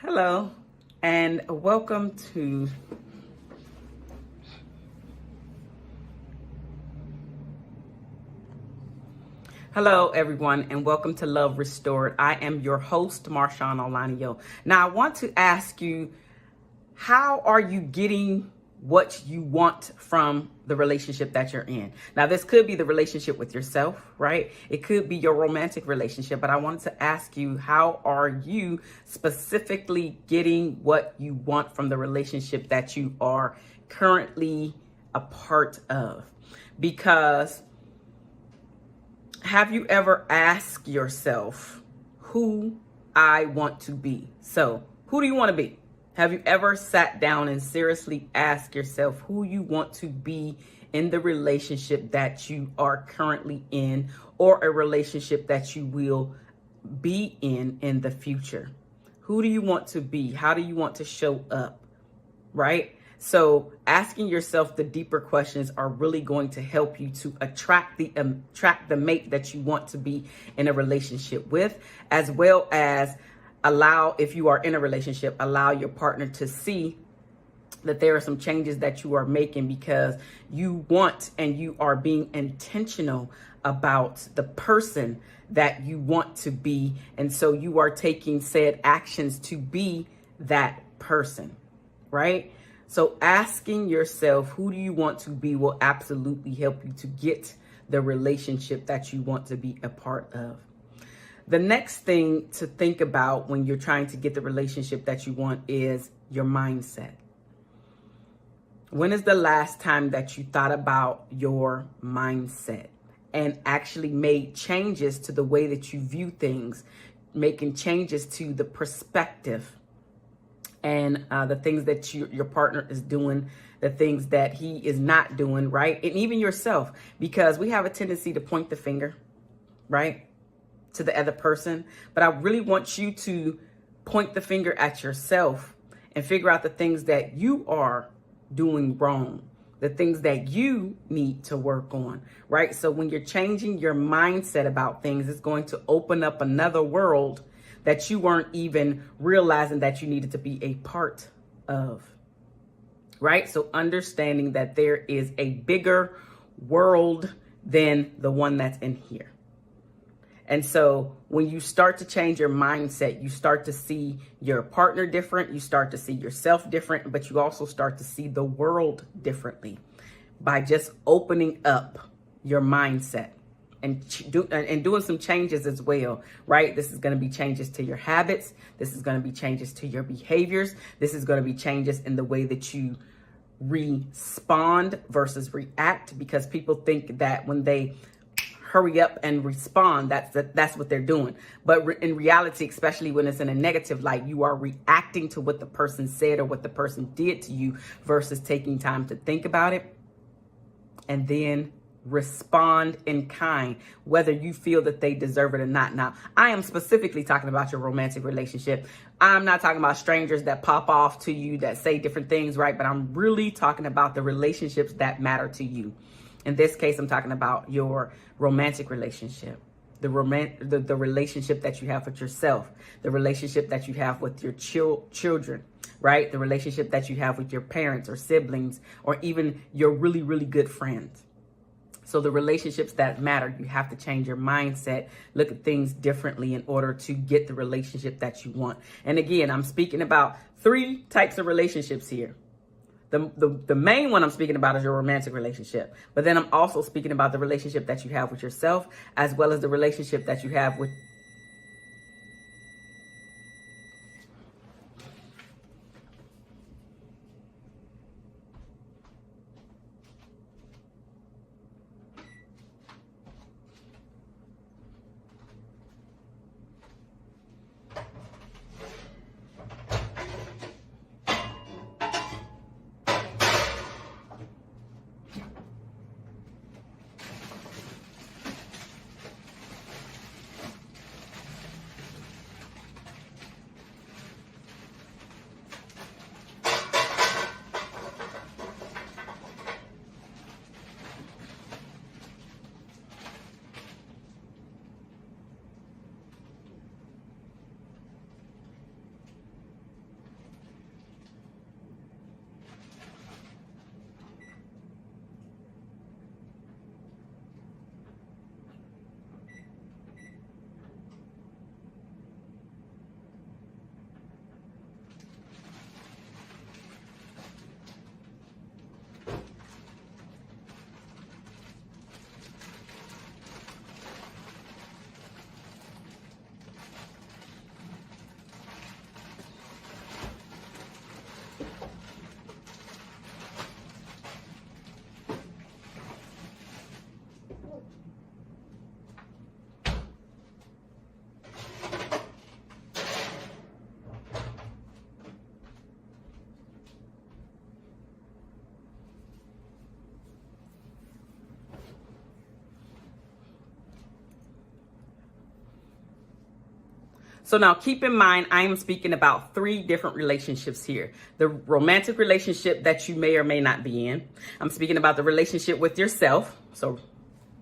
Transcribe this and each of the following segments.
Hello, and welcome to Hello, everyone, and welcome to Love Restored. I am your host, Marshaun Olaniyan. Now, I want to ask you, how are you getting what you want from the relationship that you're in? Now, this could be the relationship with yourself, right? It could be your romantic relationship, but I wanted to ask you, how are you specifically getting what you want from the relationship that you are currently a part of? Because have you ever asked yourself who I want to be? So, who do you want to be? Have you ever sat down and seriously asked yourself who you want to be in the relationship that you are currently in, or a relationship that you will be in the future? Who do you want to be? How do you want to show up? Right? So asking yourself the deeper questions are really going to help you to attract the mate that you want to be in a relationship with, as well as allow, if you are in a relationship, allow your partner to see that there are some changes that you are making because you want and you are being intentional about the person that you want to be. And so you are taking said actions to be that person, right? So asking yourself, who do you want to be, will absolutely help you to get the relationship that you want to be a part of. The next thing to think about when you're trying to get the relationship that you want is your mindset. When is the last time that you thought about your mindset and actually made changes to the way that you view things, making changes to the perspective and the things that your partner is doing, the things that he is not doing, right? And even yourself, because we have a tendency to point the finger, right, to the other person. But I really want you to point the finger at yourself and figure out the things that you are doing wrong, the things that you need to work on, right? So when you're changing your mindset about things, it's going to open up another world that you weren't even realizing that you needed to be a part of, right? So understanding that there is a bigger world than the one that's in here. And so when you start to change your mindset, you start to see your partner different, you start to see yourself different, but you also start to see the world differently by just opening up your mindset. And doing some changes as well, right? This is going to be changes to your habits. This is going to be changes to your behaviors. This is going to be changes in the way that you respond versus react, because people think that when they hurry up and respond, that's what they're doing. But in reality, especially when it's in a negative light, you are reacting to what the person said or what the person did to you versus taking time to think about it and then respond in kind, whether you feel that they deserve it or not. Now, I am specifically talking about your romantic relationship. I'm not talking about strangers that pop off to you that say different things, right? But I'm really talking about the relationships that matter to you. In this case, I'm talking about your romantic relationship, the relationship that you have with yourself, the relationship that you have with your children, right? The relationship that you have with your parents or siblings, or even your really, really good friends. So the relationships that matter, you have to change your mindset, look at things differently in order to get the relationship that you want. And again, I'm speaking about 3 types of relationships here. The main one I'm speaking about is your romantic relationship. But then I'm also speaking about the relationship that you have with yourself, as well as the relationship that you have with So now keep in mind, I am speaking about 3 different relationships here. The romantic relationship that you may or may not be in. I'm speaking about the relationship with yourself. So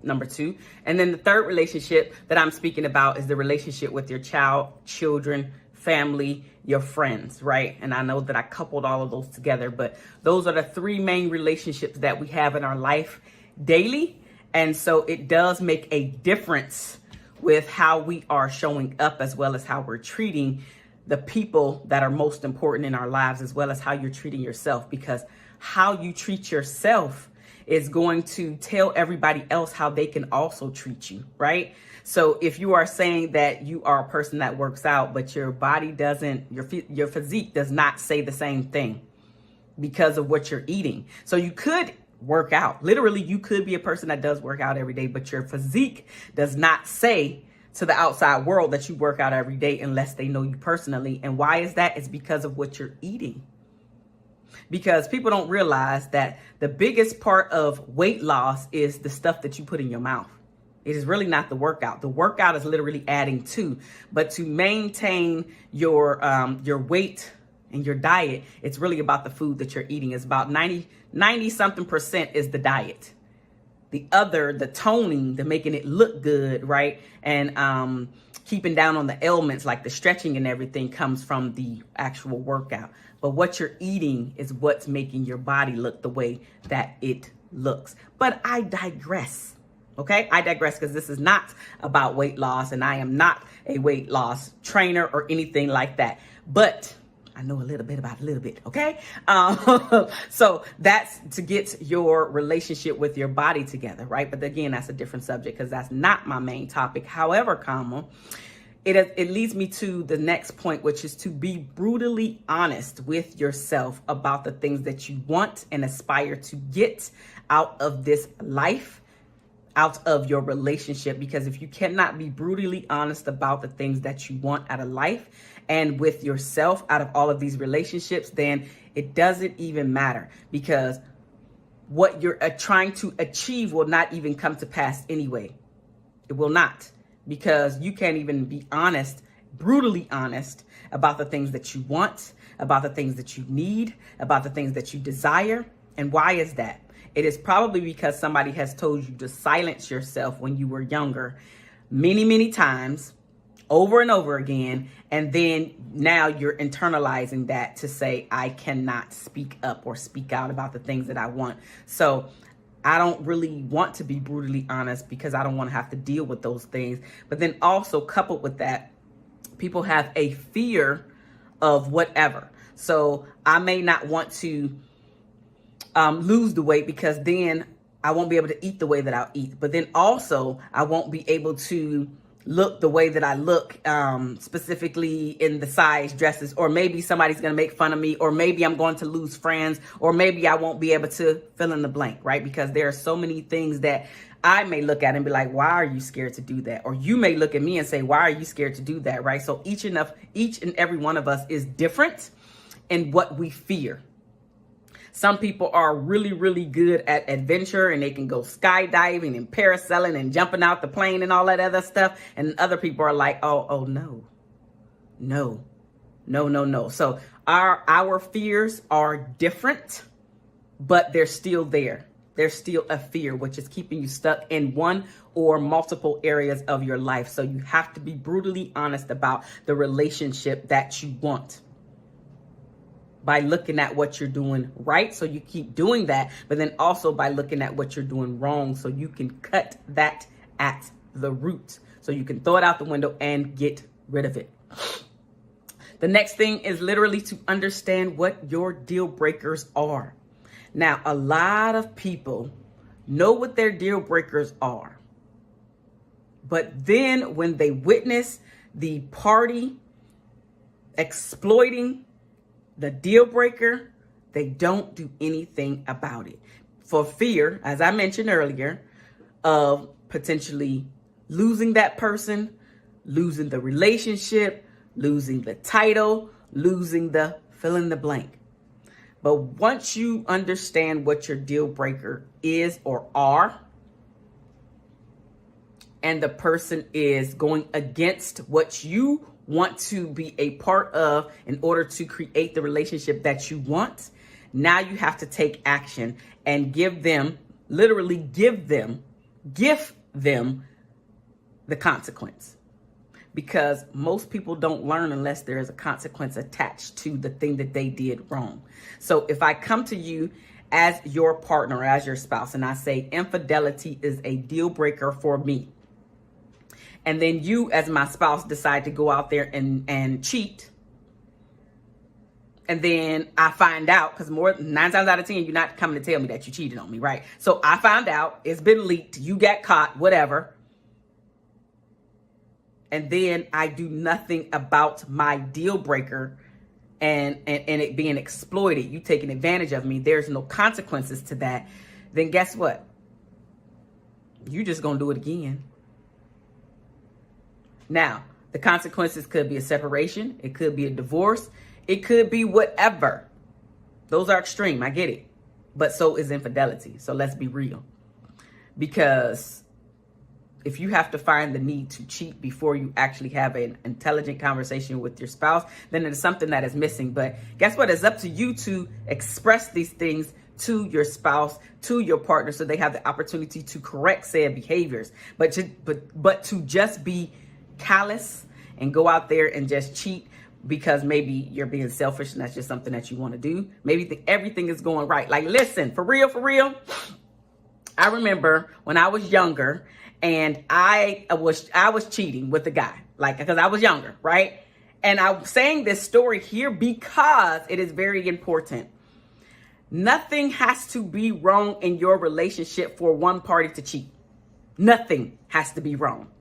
number 2. And then the third relationship that I'm speaking about is the relationship with your child, children, family, your friends, right? And I know that I coupled all of those together, but those are the 3 main relationships that we have in our life daily. And so it does make a difference with how we are showing up, as well as how we're treating the people that are most important in our lives, as well as how you're treating yourself, because how you treat yourself is going to tell everybody else how they can also treat you, right? So if you are saying that you are a person that works out, but your body doesn't, your physique does not say the same thing because of what you're eating. So you could work out. Literally, you could be a person that does work out every day, but your physique does not say to the outside world that you work out every day unless they know you personally. And why is that? It's because of what you're eating. Because people don't realize that the biggest part of weight loss is the stuff that you put in your mouth. It is really not the workout. The workout is literally adding to, but to maintain your weight and your diet, it's really about the food that you're eating. It's about 90 something percent is the diet. The other, the toning, the making it look good, right? And keeping down on the ailments like the stretching and everything comes from the actual workout. But what you're eating is what's making your body look the way that it looks. But I digress. Okay, I digress, because this is not about weight loss, and I am not a weight loss trainer or anything like that. But I know a little bit about a little bit, okay? So that's to get your relationship with your body together, right? But again, that's a different subject, because that's not my main topic. However, it leads me to the next point, which is to be brutally honest with yourself about the things that you want and aspire to get out of this life, out of your relationship. Because if you cannot be brutally honest about the things that you want out of life and with yourself out of all of these relationships, then it doesn't even matter, because what you're trying to achieve will not even come to pass anyway. It will not, because you can't even be honest, brutally honest about the things that you want, about the things that you need, about the things that you desire. And why is that? It is probably because somebody has told you to silence yourself when you were younger many, many times, over and over again. And then now you're internalizing that to say, I cannot speak up or speak out about the things that I want. So I don't really want to be brutally honest, because I don't want to have to deal with those things. But then also coupled with that, people have a fear of whatever. So I may not want to lose the weight, because then I won't be able to eat the way that I'll eat. But then also I won't be able to look the way that I look, specifically in the size dresses, or maybe somebody's going to make fun of me, or maybe I'm going to lose friends, or maybe I won't be able to fill in the blank, right? Because there are so many things that I may look at and be like, why are you scared to do that? Or you may look at me and say, why are you scared to do that, right? So each and every one of us is different in what we fear. Some people are really, really good at adventure, and they can go skydiving and parasailing and jumping out the plane and all that other stuff. And other people are like, oh, no. So our fears are different, but they're still there. There's still a fear, which is keeping you stuck in one or multiple areas of your life. So you have to be brutally honest about the relationship that you want, by looking at what you're doing right, so you keep doing that, but then also by looking at what you're doing wrong, so you can cut that at the root, so you can throw it out the window and get rid of it. The next thing is literally to understand what your deal breakers are. Now, a lot of people know what their deal breakers are, but then when they witness the party exploiting the deal breaker, they don't do anything about it, for fear, as I mentioned earlier, of potentially losing that person, losing the relationship, losing the title, losing the fill in the blank. But once you understand what your deal breaker is or are, and the person is going against what you want to be a part of in order to create the relationship that you want, now you have to take action and give them, literally gift them the consequence. Because most people don't learn unless there is a consequence attached to the thing that they did wrong. So if I come to you as your partner, as your spouse, and I say infidelity is a deal breaker for me, and then you as my spouse decide to go out there and cheat, and then I find out, because 9 times out of 10, you're not coming to tell me that you cheated on me, right? So I found out, it's been leaked, you got caught, whatever. And then I do nothing about my deal breaker and it being exploited, you taking advantage of me, there's no consequences to that, then guess what? You just gonna do it again. Now, the consequences could be a separation, it could be a divorce, it could be whatever. Those are extreme, I get it. But so is infidelity. So let's be real. Because if you have to find the need to cheat before you actually have an intelligent conversation with your spouse, then it is something that is missing. But guess what? It's up to you to express these things to your spouse, to your partner, so they have the opportunity to correct said behaviors. But to just be callous and go out there and just cheat because maybe you're being selfish and that's just something that you want to do. Maybe everything is going right. Like, listen, for real. I remember when I was younger and I was cheating with a guy, like, because I was younger, right? And I'm saying this story here because it is very important. Nothing has to be wrong in your relationship for one party to cheat. Nothing has to be wrong.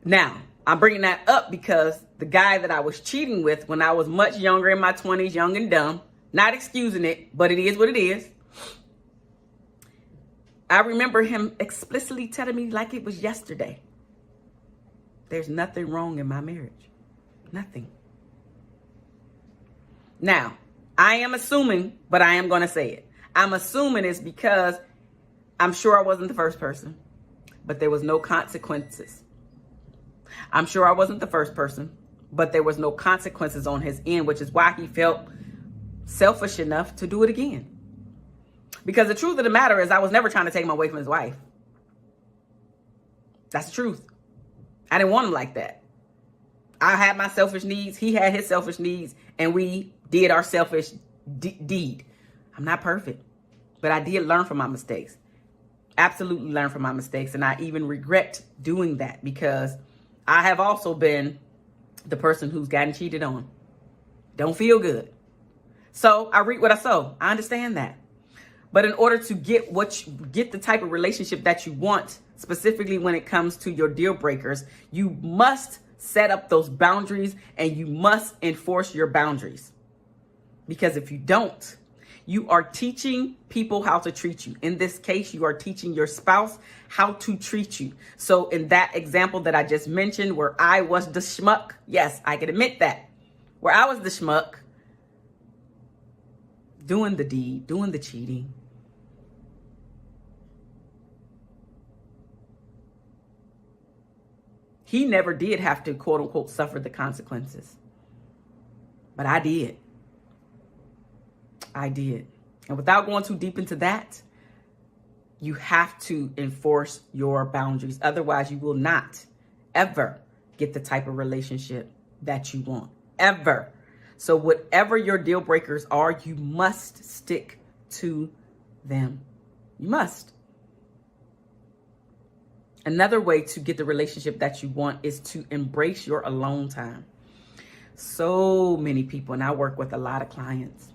Now, I'm bringing that up because the guy that I was cheating with when I was much younger, in my 20s, young and dumb, not excusing it, but it is what it is. I remember him explicitly telling me like it was yesterday, there's nothing wrong in my marriage. Nothing. Now, I am assuming, but I am going to say it. I'm assuming it's because I'm sure I wasn't the first person, but there was no consequences. I'm sure I wasn't the first person, but there was no consequences on his end, which is why he felt selfish enough to do it again. Because the truth of the matter is I was never trying to take him away from his wife. That's the truth. I didn't want him like that. I had my selfish needs. He had his selfish needs, and we did our selfish deed. I'm not perfect, but I did learn from my mistakes. Absolutely learn from my mistakes. And I even regret doing that because I have also been the person who's gotten cheated on. Don't feel good. So I reap what I sow. I understand that. But in order to get the type of relationship that you want, specifically when it comes to your deal breakers, you must set up those boundaries and you must enforce your boundaries. Because if you don't, you are teaching people how to treat you. In this case, you are teaching your spouse how to treat you. So in that example that I just mentioned, where I was the schmuck, yes, I can admit that. Where I was the schmuck, doing the deed, doing the cheating, he never did have to, quote unquote, suffer the consequences. But I did. I did. And without going too deep into that, you have to enforce your boundaries. Otherwise, you will not ever get the type of relationship that you want. Ever. So whatever your deal breakers are, you must stick to them. You must. Another way to get the relationship that you want is to embrace your alone time. So many people, and I work with a lot of clients.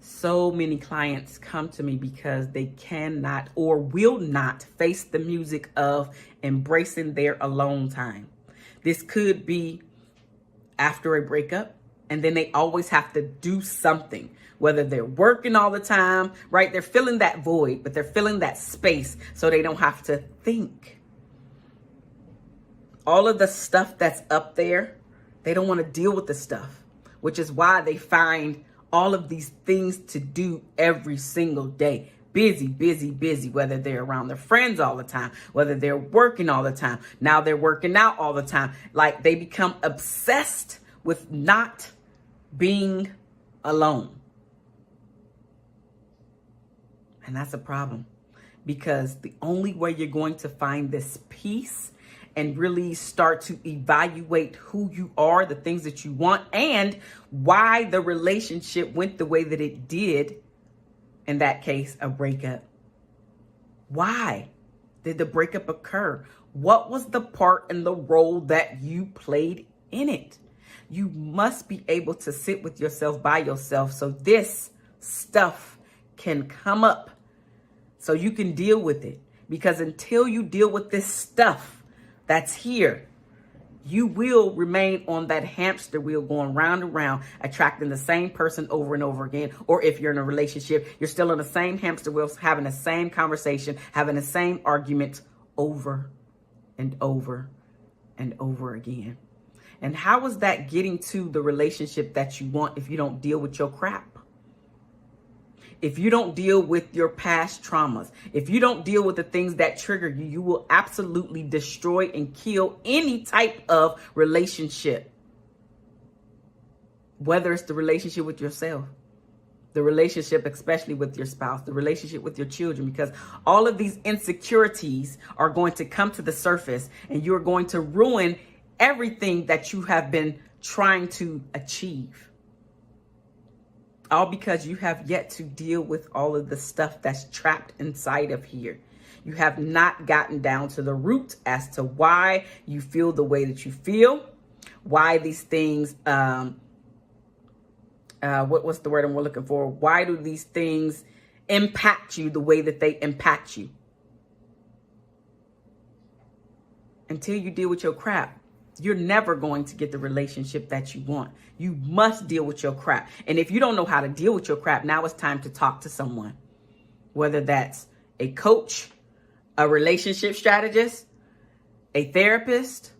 So many clients come to me because they cannot or will not face the music of embracing their alone time. This could be after a breakup, and then they always have to do something, whether they're working all the time, right? They're filling that void, but they're filling that space so they don't have to think. All of the stuff that's up there, they don't want to deal with the stuff, which is why they find all of these things to do every single day. busy, busy, busy, whether they're around their friends all the time, whether they're working all the time. Now they're working out all the time. Like they become obsessed with not being alone. And that's a problem, because the only way you're going to find this peace and really start to evaluate who you are, the things that you want, and why the relationship went the way that it did, in that case, a breakup. Why did the breakup occur? What was the part and the role that you played in it? You must be able to sit with yourself by yourself so this stuff can come up, so you can deal with it. Because until you deal with this stuff that's here, you will remain on that hamster wheel going round and round, attracting the same person over and over again. Or if you're in a relationship, you're still on the same hamster wheel, having the same conversation, having the same argument over and over and over again. And how is that getting to the relationship that you want if you don't deal with your crap? If you don't deal with your past traumas, if you don't deal with the things that trigger you, you will absolutely destroy and kill any type of relationship. Whether it's the relationship with yourself, the relationship especially with your spouse, the relationship with your children, because all of these insecurities are going to come to the surface and you're going to ruin everything that you have been trying to achieve. All because you have yet to deal with all of the stuff that's trapped inside of here. You have not gotten down to the root as to why you feel the way that you feel, why these things, what's the word I'm looking for? Why do these things impact you the way that they impact you? Until you deal with your crap, you're never going to get the relationship that you want. You must deal with your crap. And if you don't know how to deal with your crap, now it's time to talk to someone. Whether that's a coach, a relationship strategist, a therapist,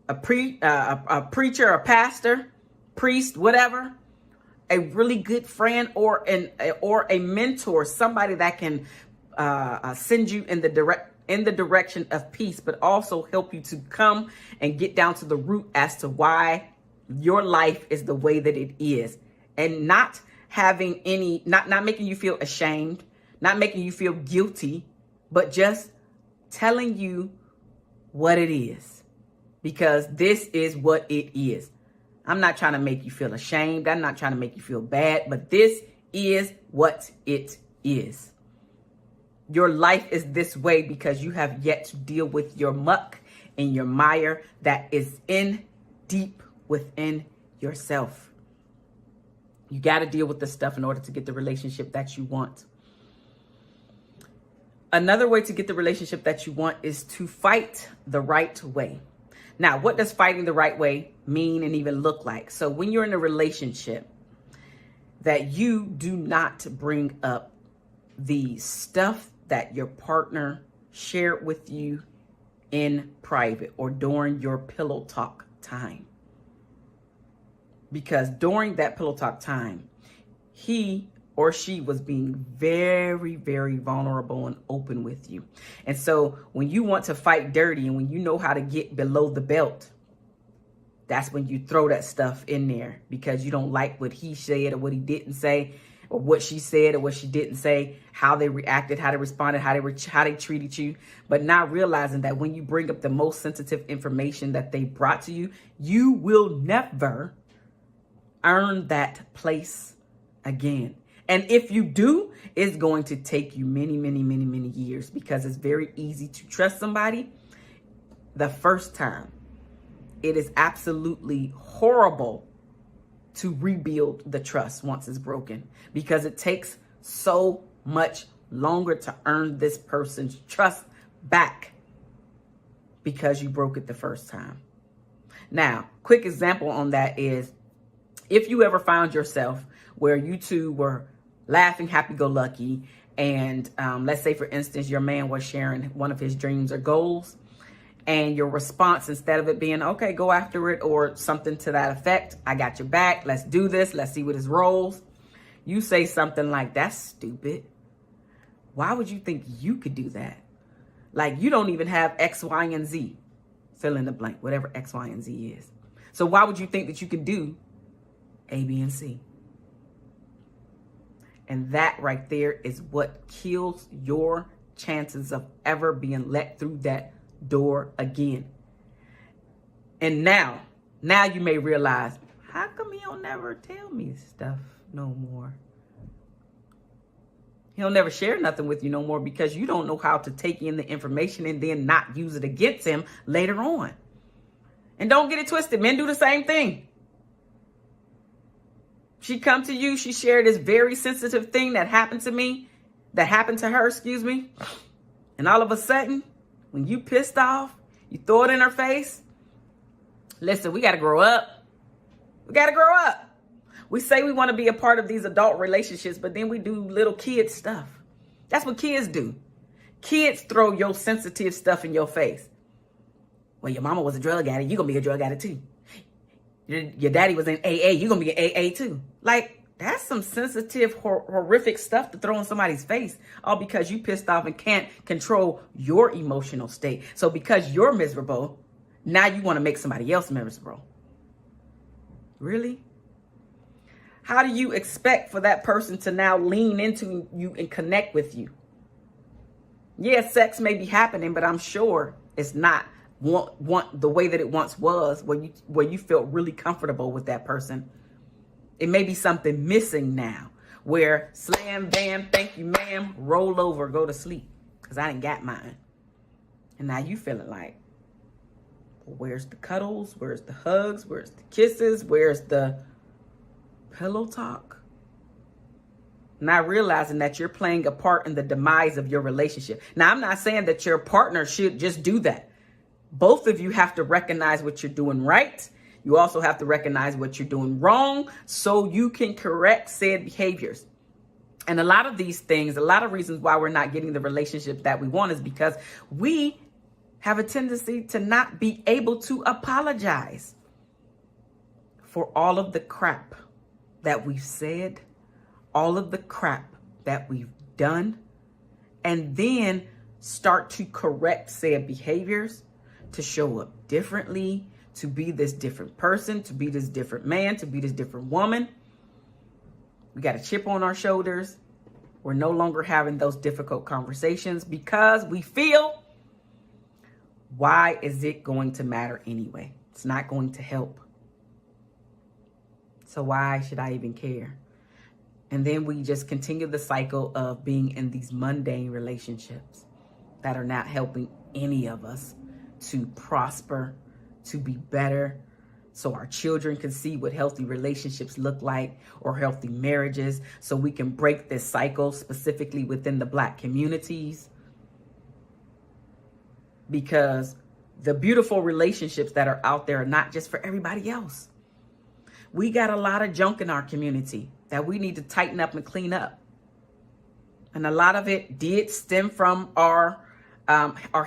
a preacher, a pastor, priest, whatever, a really good friend or a mentor, somebody that can send you in the direction of peace, but also help you to come and get down to the root as to why your life is the way that it is, and not having not making you feel ashamed, not making you feel guilty, but just telling you what it is, because this is what it is. I'm not trying to make you feel ashamed. I'm not trying to make you feel bad, but this is what it is. Your life is this way because you have yet to deal with your muck and your mire that is in deep within yourself. You got to deal with this stuff in order to get the relationship that you want. Another way to get the relationship that you want is to fight the right way. Now, what does fighting the right way mean and even look like? So when you're in a relationship, that you do not bring up the stuff that your partner shared with you in private or during your pillow talk time. Because during that pillow talk time, he or she was being very, very vulnerable and open with you. And so when you want to fight dirty and when you know how to get below the belt, that's when you throw that stuff in there because you don't like what he said or what he didn't say, or what she said or what she didn't say, how they reacted, how they responded, how they treated you, but not realizing that when you bring up the most sensitive information that they brought to you, you will never earn that place again. And if you do, it's going to take you many, many, many, many years, because it's very easy to trust somebody the first time. It is absolutely horrible to rebuild the trust once it's broken, because it takes so much longer to earn this person's trust back because you broke it the first time. Now, quick example on that is, if you ever found yourself where you two were laughing happy-go-lucky, and let's say, for instance, your man was sharing one of his dreams or goals, and your response, instead of it being, okay, go after it, or something to that effect, I got your back, let's do this, let's see what his rolls, you say something like, that's stupid. Why would you think you could do that? Like, you don't even have X, Y, and Z. Fill in the blank, whatever X, Y, and Z is. So why would you think that you could do A, B, and C? And that right there is what kills your chances of ever being let through that door again. And now you may realize, how come he'll never tell me stuff no more? He'll never share nothing with you no more because you don't know how to take in the information and then not use it against him later on. And don't get it twisted. Men do the same thing. She come to you. She shared this very sensitive thing that happened to her, excuse me. And all of a sudden, when you pissed off, you throw it in her face. Listen, we got to grow up. We got to grow up. We say we want to be a part of these adult relationships, but then we do little kid stuff. That's what kids do. Kids throw your sensitive stuff in your face. Well, your mama was a drug addict. You're going to be a drug addict too. Your daddy was in AA. You're going to be in AA too. Like, that's some sensitive, horrific stuff to throw in somebody's face. All because you pissed off and can't control your emotional state. So because you're miserable, now you want to make somebody else miserable. Really? How do you expect for that person to now lean into you and connect with you? Yeah, sex may be happening, but I'm sure it's not the way that it once was, where you felt really comfortable with that person. It may be something missing now, where slam, bam, thank you, ma'am, roll over, go to sleep, because I didn't got mine. And now you feeling like, well, where's the cuddles? Where's the hugs? Where's the kisses? Where's the pillow talk? Not realizing that you're playing a part in the demise of your relationship. Now, I'm not saying that your partner should just do that. Both of you have to recognize what you're doing right. You also have to recognize what you're doing wrong so you can correct said behaviors. And a lot of these things, a lot of reasons why we're not getting the relationship that we want is because we have a tendency to not be able to apologize for all of the crap that we've said, all of the crap that we've done, and then start to correct said behaviors, to show up differently, to be this different person, to be this different man, to be this different woman. We got a chip on our shoulders. We're no longer having those difficult conversations because we feel, why is it going to matter anyway? It's not going to help. So why should I even care? And then we just continue the cycle of being in these mundane relationships that are not helping any of us to prosper, to be better, so our children can see what healthy relationships look like, or healthy marriages, so we can break this cycle specifically within the Black communities. Because the beautiful relationships that are out there are not just for everybody else. We got a lot of junk in our community that we need to tighten up and clean up. And a lot of it did stem from our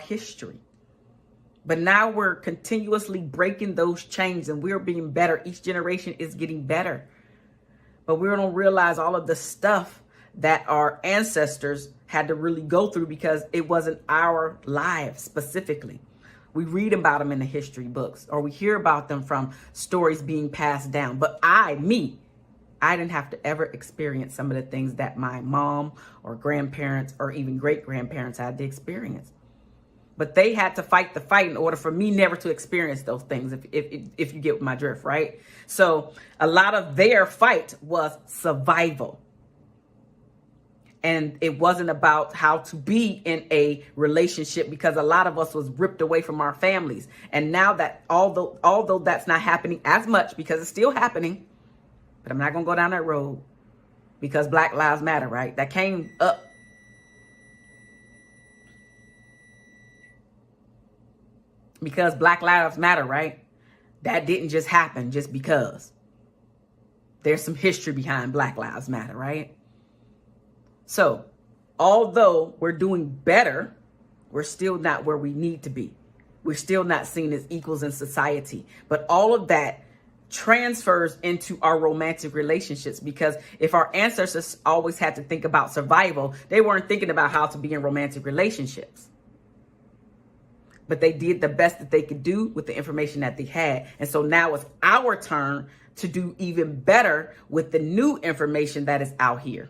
history. But now we're continuously breaking those chains and we're being better. Each generation is getting better. But we don't realize all of the stuff that our ancestors had to really go through because it wasn't our lives specifically. We read about them in the history books, or we hear about them from stories being passed down. But I didn't have to ever experience some of the things that my mom or grandparents or even great-grandparents had to experience. But they had to fight the fight in order for me never to experience those things, if you get my drift, right? So a lot of their fight was survival. And it wasn't about how to be in a relationship, because a lot of us was ripped away from our families. And now that although that's not happening as much, because it's still happening, but I'm not going to go down that road because Black Lives Matter, right? That came up. Because Black Lives Matter, right? That didn't just happen just because. There's some history behind Black Lives Matter, right? So, although we're doing better, we're still not where we need to be. We're still not seen as equals in society. But all of that transfers into our romantic relationships, because if our ancestors always had to think about survival, they weren't thinking about how to be in romantic relationships. But they did the best that they could do with the information that they had. And so now it's our turn to do even better with the new information that is out here.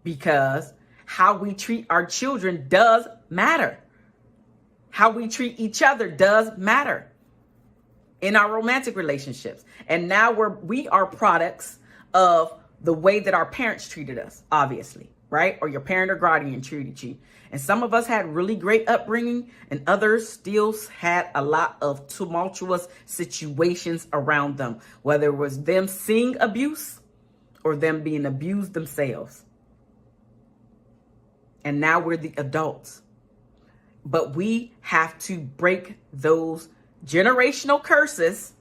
Because how we treat our children does matter. How we treat each other does matter in our romantic relationships. And now we are products of the way that our parents treated us, obviously, right? Or your parent or guardian treated you. And some of us had really great upbringing, and others still had a lot of tumultuous situations around them, whether it was them seeing abuse or them being abused themselves. And now we're the adults. But we have to break those generational curses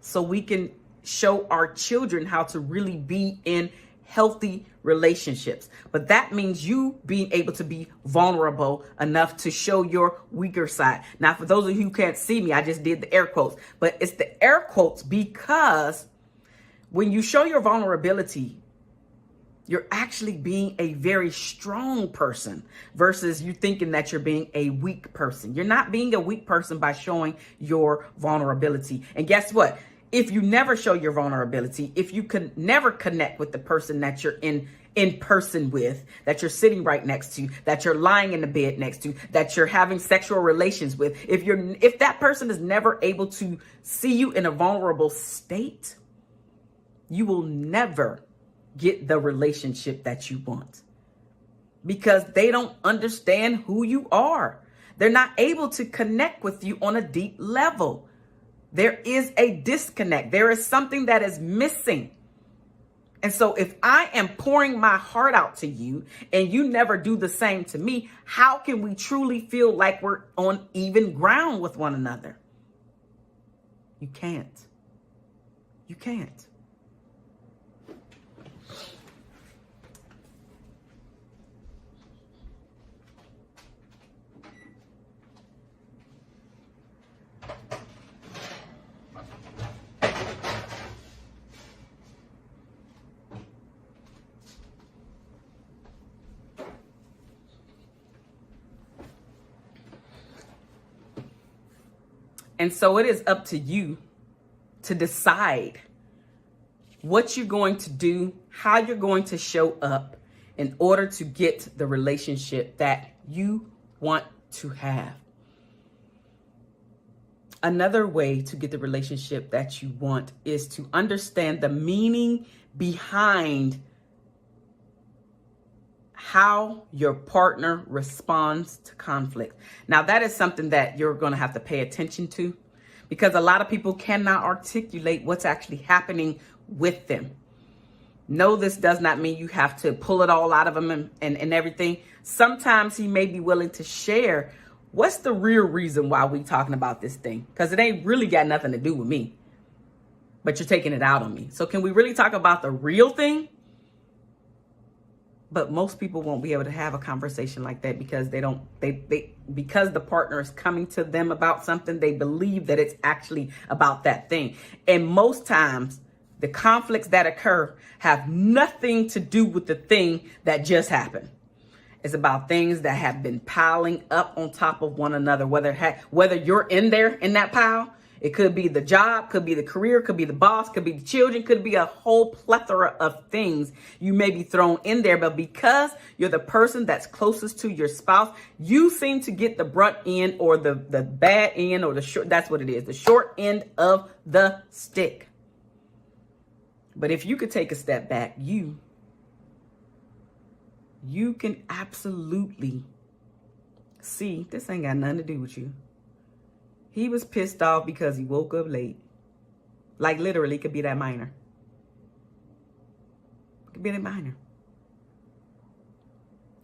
so we can show our children how to really be in healthy relationships. But that means you being able to be vulnerable enough to show your weaker side. Now, for those of you who can't see me, I just did the air quotes, but it's the air quotes because when you show your vulnerability, you're actually being a very strong person versus you thinking that you're being a weak person. You're not being a weak person by showing your vulnerability. And guess what? If you never show your vulnerability, if you can never connect with the person that you're in person with, that you're sitting right next to, that you're lying in the bed next to, that you're having sexual relations with, if that person is never able to see you in a vulnerable state, you will never get the relationship that you want, because they don't understand who you are. They're not able to connect with you on a deep level. There is a disconnect. There is something that is missing. And so if I am pouring my heart out to you and you never do the same to me, how can we truly feel like we're on even ground with one another? You can't. You can't. And so it is up to you to decide what you're going to do, how you're going to show up in order to get the relationship that you want to have. Another way to get the relationship that you want is to understand the meaning behind how your partner responds to conflict. Now, that is something that you're going to have to pay attention to, because a lot of people cannot articulate what's actually happening with them. No, this does not mean you have to pull it all out of him and everything. Sometimes he may be willing to share what's the real reason why we talking about this thing, because it ain't really got nothing to do with me, but you're taking it out on me. So can we really talk about the real thing? But most people won't be able to have a conversation like that because because the partner is coming to them about something, they believe that it's actually about that thing. And most times the conflicts that occur have nothing to do with the thing that just happened. It's about things that have been piling up on top of one another, whether you're in there in that pile. It could be the job, could be the career, could be the boss, could be the children, could be a whole plethora of things you may be thrown in there. But because you're the person that's closest to your spouse, you seem to get the brunt end or the bad end or the short, that's what it is, the short end of the stick. But if you could take a step back, you can absolutely see this ain't got nothing to do with you. He was pissed off because he woke up late. Like literally, it could be that minor. It could be that minor.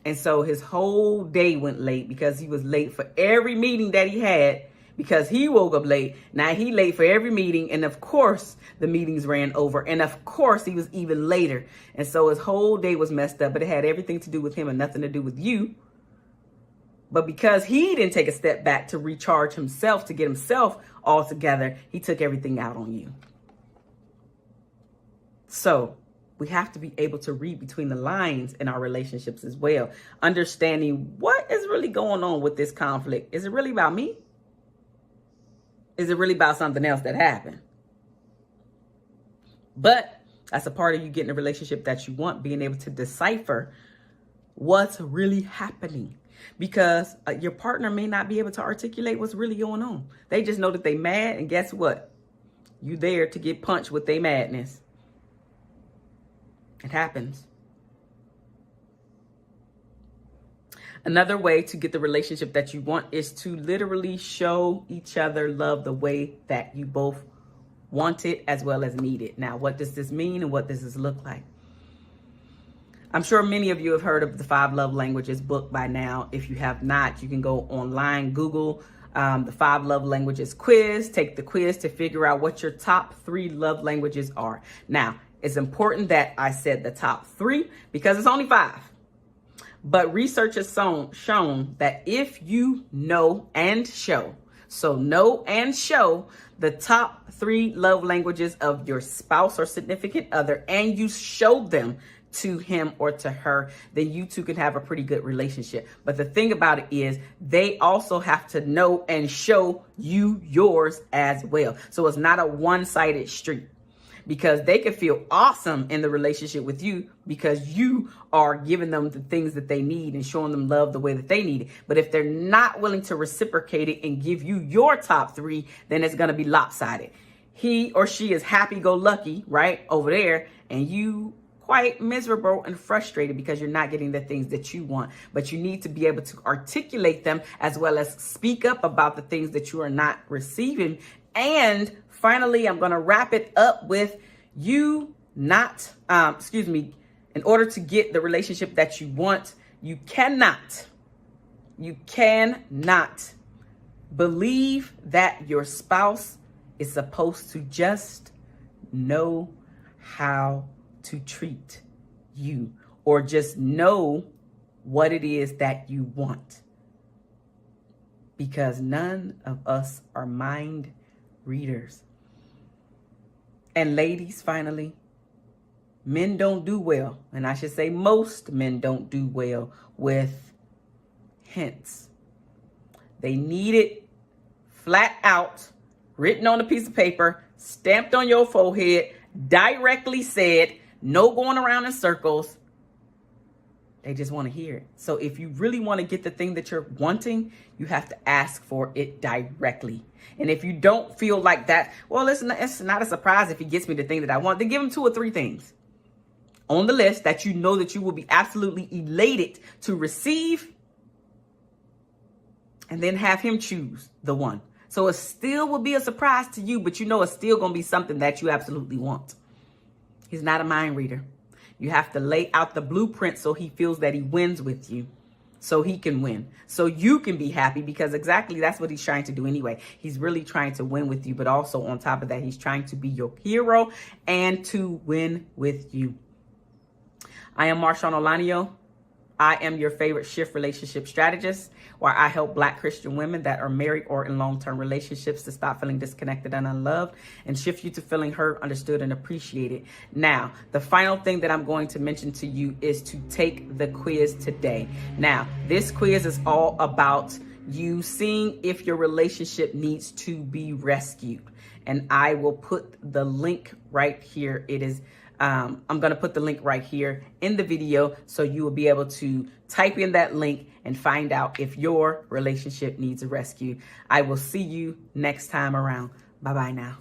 And so his whole day went late because he was late for every meeting that he had because he woke up late. Now he late for every meeting. And of course, the meetings ran over. And of course, he was even later. And so his whole day was messed up. But it had everything to do with him and nothing to do with you. But because he didn't take a step back to recharge himself, to get himself all together, he took everything out on you. So we have to be able to read between the lines in our relationships as well. Understanding what is really going on with this conflict. Is it really about me? Is it really about something else that happened? But that's a part of you getting a relationship that you want, being able to decipher what's really happening. Because your partner may not be able to articulate what's really going on. They just know that they mad, and guess what? You there to get punched with their madness. It happens. Another way to get the relationship that you want is to literally show each other love the way that you both want it as well as need it. Now, what does this mean and what does this look like? I'm sure many of you have heard of the 5 Love Languages book by now. If you have not, you can go online, Google the 5 Love Languages quiz, take the quiz to figure out what your top 3 love languages are. Now, it's important that I said the top 3 because it's only 5. But research has shown that if you know and show, so know and show the top 3 love languages of your spouse or significant other, and you show them to him or to her, then you two can have a pretty good relationship. But the thing about it is they also have to know and show you yours as well. So it's not a one-sided street, because they can feel awesome in the relationship with you because you are giving them the things that they need and showing them love the way that they need it. But if they're not willing to reciprocate it and give you your top 3, then it's going to be lopsided. He or she is happy-go-lucky, right, over there, and you quite miserable and frustrated because you're not getting the things that you want. But you need to be able to articulate them as well as speak up about the things that you are not receiving. And finally, I'm going to wrap it up with you not, in order to get the relationship that you want, you cannot believe that your spouse is supposed to just know how to treat you or just know what it is that you want. Because none of us are mind readers. And ladies, finally, men don't do well, and I should say most men don't do well with hints. They need it flat out, written on a piece of paper, stamped on your forehead, directly said, no going around in circles. They just want to hear it. So if you really want to get the thing that you're wanting, you have to ask for it directly. And if you don't feel like that, well, it's not a surprise if he gets me the thing that I want, then give him 2 or 3 things on the list that you know that you will be absolutely elated to receive, and then have him choose the one. So it still will be a surprise to you, but you know it's still going to be something that you absolutely want. He's not a mind reader. You have to lay out the blueprint so he feels that he wins with you, so he can win, so you can be happy, because exactly that's what he's trying to do anyway. He's really trying to win with you, but also on top of that, he's trying to be your hero and to win with you. I am Marshaun Olaniyan. I am your favorite shift relationship strategist, where I help Black Christian women that are married or in long-term relationships to stop feeling disconnected and unloved and shift you to feeling heard, understood, and appreciated. Now, the final thing that I'm going to mention to you is to take the quiz today. Now, this quiz is all about you seeing if your relationship needs to be rescued. And I will put the link right here. It is I'm going to put the link right here in the video, so you will be able to type in that link and find out if your relationship needs a rescue. I will see you next time around. Bye-bye now.